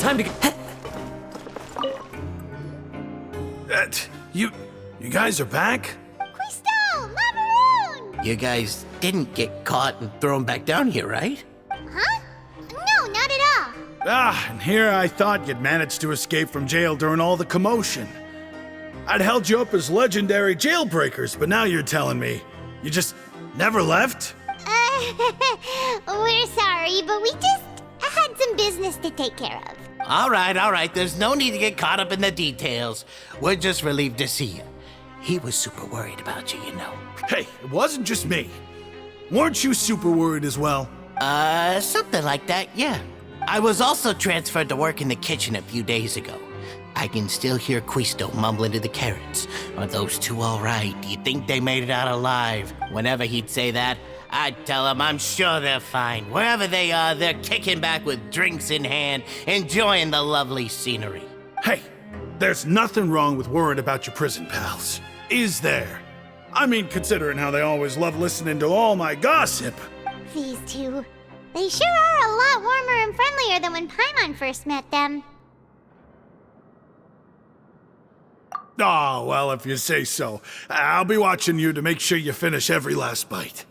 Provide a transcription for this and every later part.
Time to get... You guys are back? Crystal! Macaroon! You guys didn't get caught and thrown back down here, right? Huh? No, not at all. And here I thought you'd managed to escape from jail during all the commotion. I'd held you up as legendary jailbreakers, but now you're telling me you just never left? We're sorry, but we just had some business to take care of. All right. There's no need to get caught up in the details. We're just relieved to see you. He was super worried about you, you know. Hey, it wasn't just me. Weren't you super worried as well? Something like that, yeah. I was also transferred to work in the kitchen a few days ago. I can still hear Quisto mumbling to the carrots. Are those two all right? Do you think they made it out alive? Whenever he'd say that, I'd tell him I'm sure they're fine. Wherever they are, they're kicking back with drinks in hand, enjoying the lovely scenery. Hey, there's nothing wrong with worrying about your prison pals. Is there? I mean, considering how they always love listening to all my gossip. These two. They sure are a lot warmer and friendlier than when Paimon first met them. Oh, well, if you say so. I'll be watching you to make sure you finish every last bite.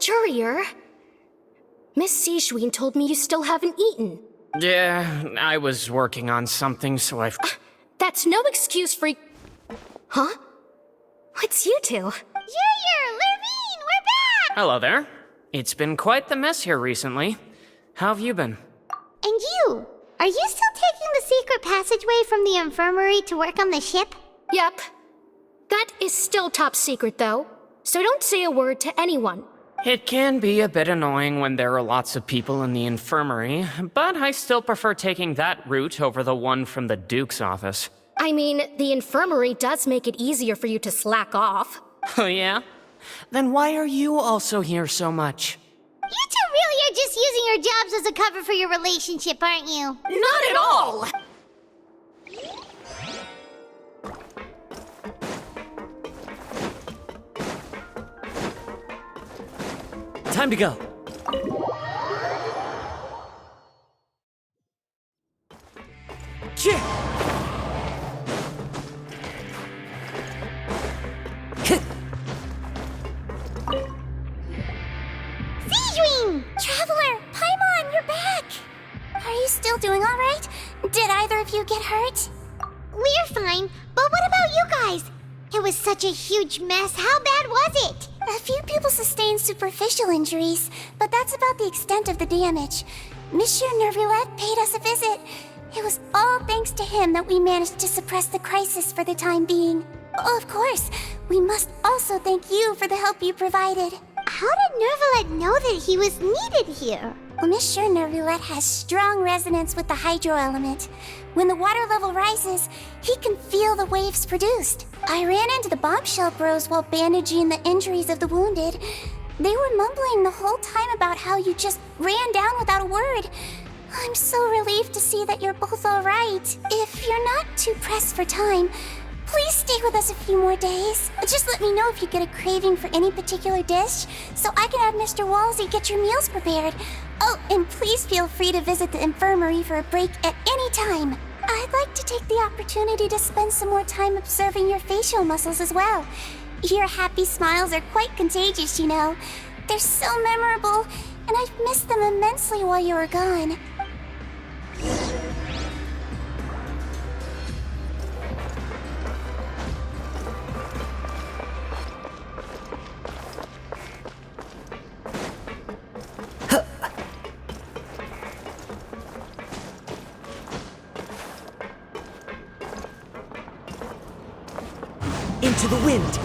Courier? Miss Sishween told me you still haven't eaten. Yeah, I was working on something, so I've... That's no excuse for... Huh? It's you two. Courier! Lurvine! We're back! Hello there. It's been quite the mess here recently. How have you been? And you? Are you still taking the secret passageway from the infirmary to work on the ship? Yep. That is still top secret, though. So don't say a word to anyone. It can be a bit annoying when there are lots of people in the infirmary, but I still prefer taking that route over the one from the Duke's office. I mean, the infirmary does make it easier for you to slack off. Oh yeah? Then why are you also here so much? You two really are just using your jobs as a cover for your relationship, aren't you? Not at all! Time to go. Sijwing! Traveler! Paimon, you're back! Are you still doing alright? Did either of you get hurt? We're fine, but what about you guys? It was such a huge mess. How bad was it? A few people sustained superficial injuries, but that's about the extent of the damage. Monsieur Nervulette paid us a visit. It was all thanks to him that we managed to suppress the crisis for the time being. Oh, of course, we must also thank you for the help you provided. How did Nervulette know that he was needed here? Well, Monsieur Nervulette has strong resonance with the hydro element. When the water level rises, he can feel the waves produced. I ran into the bombshell bros while bandaging the injuries of the wounded. They were mumbling the whole time about how you just ran down without a word. I'm so relieved to see that you're both all right. If you're not too pressed for time, please stay with us a few more days. Just let me know if you get a craving for any particular dish, so I can have Mr. Walsey get your meals prepared. Oh, and please feel free to visit the infirmary for a break at any time. I'd like to take the opportunity to spend some more time observing your facial muscles as well. Your happy smiles are quite contagious, you know. They're so memorable, and I've missed them immensely while you were gone. to the wind.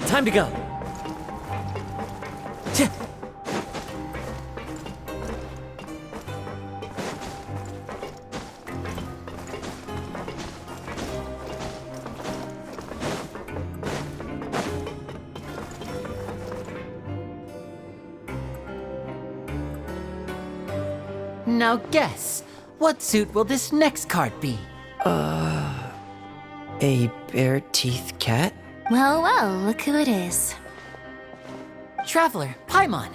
Time to go. Now guess, what suit will this next card be? A bare teeth cat? Well, well, look who it is. Traveler, Paimon.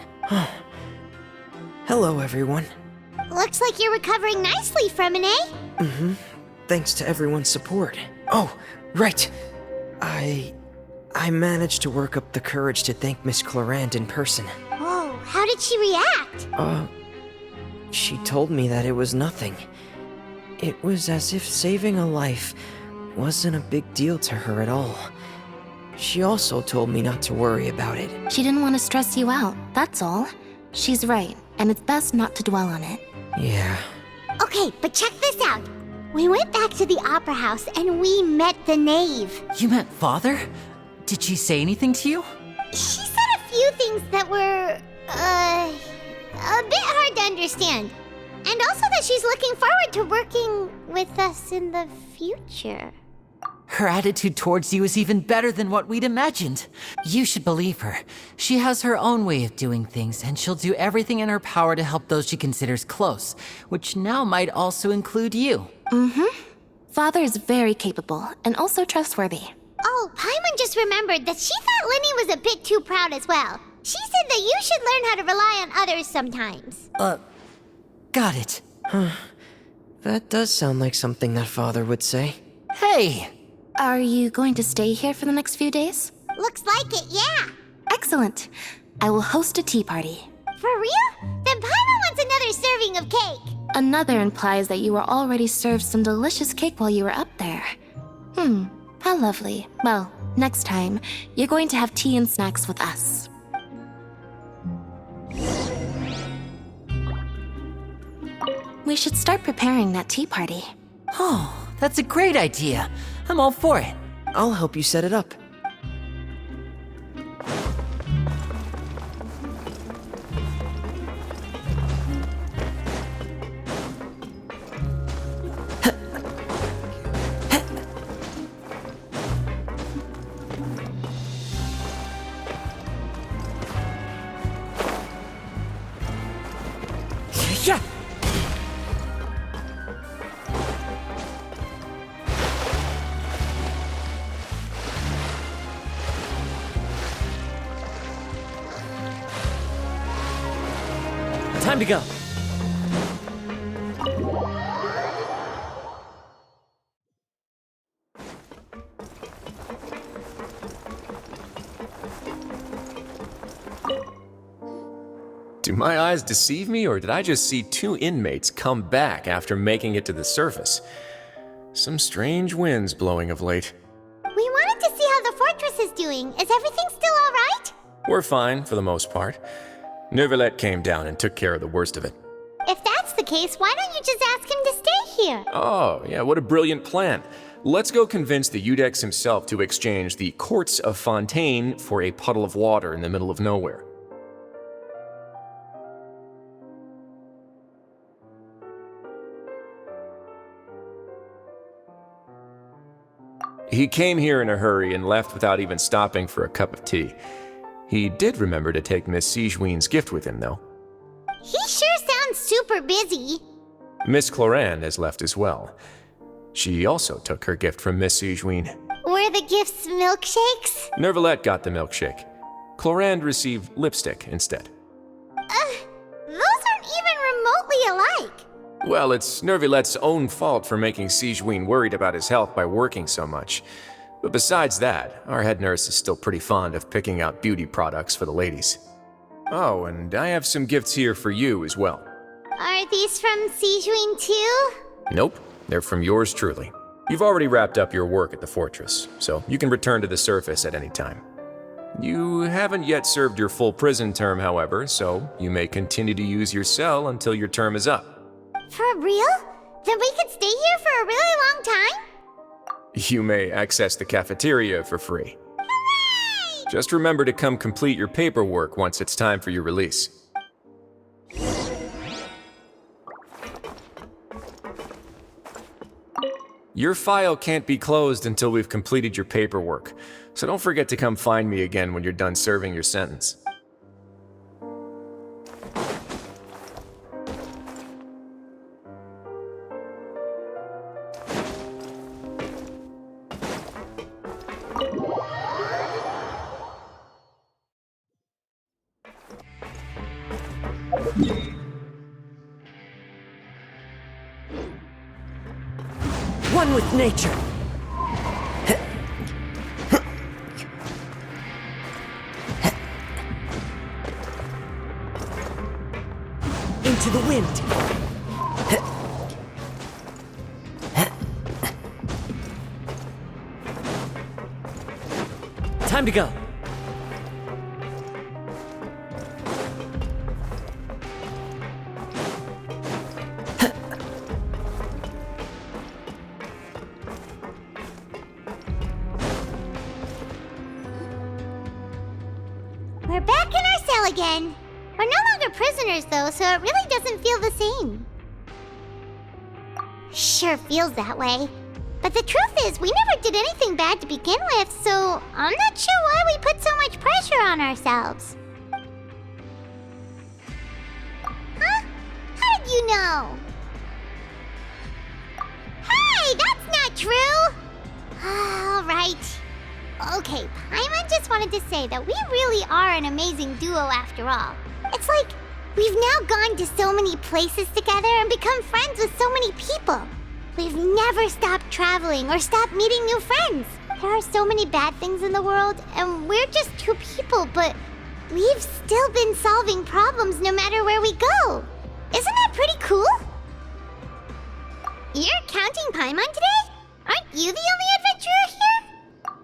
Hello, everyone. Looks like you're recovering nicely from it, eh? Thanks to everyone's support. Oh, right. I managed to work up the courage to thank Miss Clorand in person. Whoa, how did she react? She told me that it was nothing. It was as if saving a life wasn't a big deal to her at all. She also told me not to worry about it. She didn't want to stress you out, that's all. She's right, and it's best not to dwell on it. Yeah. Okay, but check this out. We went back to the opera house and we met the knave. You met Father? Did she say anything to you? She said a few things that were, a bit hard to understand. And also that she's looking forward to working with us in the future. Her attitude towards you is even better than what we'd imagined. You should believe her. She has her own way of doing things, and she'll do everything in her power to help those she considers close, which now might also include you. Father is very capable and also trustworthy. Oh, Paimon just remembered that she thought Linny was a bit too proud as well. She said that you should learn how to rely on others sometimes. Got it. That does sound like something that Father would say. Hey! Are you going to stay here for the next few days? Looks like it, yeah. Excellent. I will host a tea party. For real? Then Paimon wants another serving of cake. Another implies that you were already served some delicious cake while you were up there. How lovely. Well, next time, you're going to have tea and snacks with us. We should start preparing that tea party. Oh, that's a great idea. I'm all for it. I'll help you set it up. Yeah! Time to go. Do my eyes deceive me, or did I just see two inmates come back after making it to the surface? Some strange winds blowing of late. We wanted to see how the fortress is doing. Is everything still all right? We're fine, for the most part. Neuvillette came down and took care of the worst of it. If that's the case, why don't you just ask him to stay here? Oh, yeah, what a brilliant plan. Let's go convince the Eudex himself to exchange the Courts of Fontaine for a puddle of water in the middle of nowhere. He came here in a hurry and left without even stopping for a cup of tea. He did remember to take Miss Sigewinne's gift with him, though. He sure sounds super busy. Miss Clorand has left as well. She also took her gift from Miss Sigewinne. Were the gifts milkshakes? Neuvillette got the milkshake. Clorand received lipstick instead. Those aren't even remotely alike. Well, it's Neuvillette's own fault for making Sigewinne worried about his health by working so much. But besides that, our head nurse is still pretty fond of picking out beauty products for the ladies. Oh, and I have some gifts here for you as well. Are these from Sijun too? Nope, they're from yours truly. You've already wrapped up your work at the fortress, so you can return to the surface at any time. You haven't yet served your full prison term, however, so you may continue to use your cell until your term is up. For real? Then we could stay here for a really long time? You may access the cafeteria for free. Hooray! Just remember to come complete your paperwork once it's time for your release. Your file can't be closed until we've completed your paperwork, so don't forget to come find me again when you're done serving your sentence. One with nature. Into the wind. Time to go. We're back in our cell again. We're no longer prisoners, though, so it really doesn't feel the same. Sure feels that way. But the truth is, we never did anything bad to begin with, so I'm not sure why we put so much pressure on ourselves. Huh? How did you know? Hey, that's not true! All right. Okay, Paimon just wanted to say that we really are an amazing duo after all. It's like we've now gone to so many places together and become friends with so many people. We've never stopped traveling or stopped meeting new friends. There are so many bad things in the world, and we're just two people, but we've still been solving problems no matter where we go. Isn't that pretty cool? You're counting Paimon today? Aren't you the only adventurer here?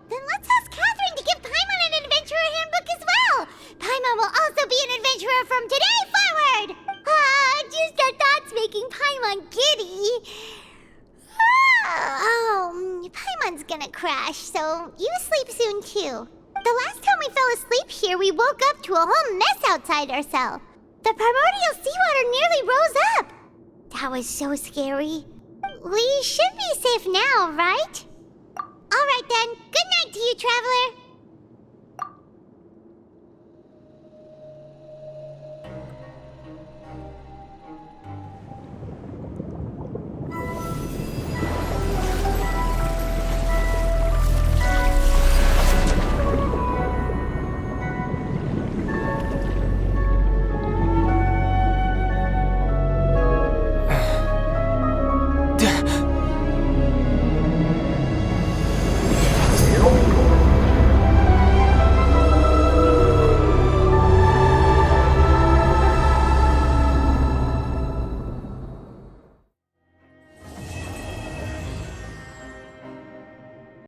Then let's ask Catherine to give Paimon an adventurer handbook as well. Paimon will also be an adventurer from today forward. Just our thoughts making Paimon giddy. Paimon's gonna crash, so you sleep soon too. The last time we fell asleep here, we woke up to a whole mess outside our cell. The primordial seawater nearly rose up. That was so scary. We should be safe now, right? All right then. Good night to you, traveler.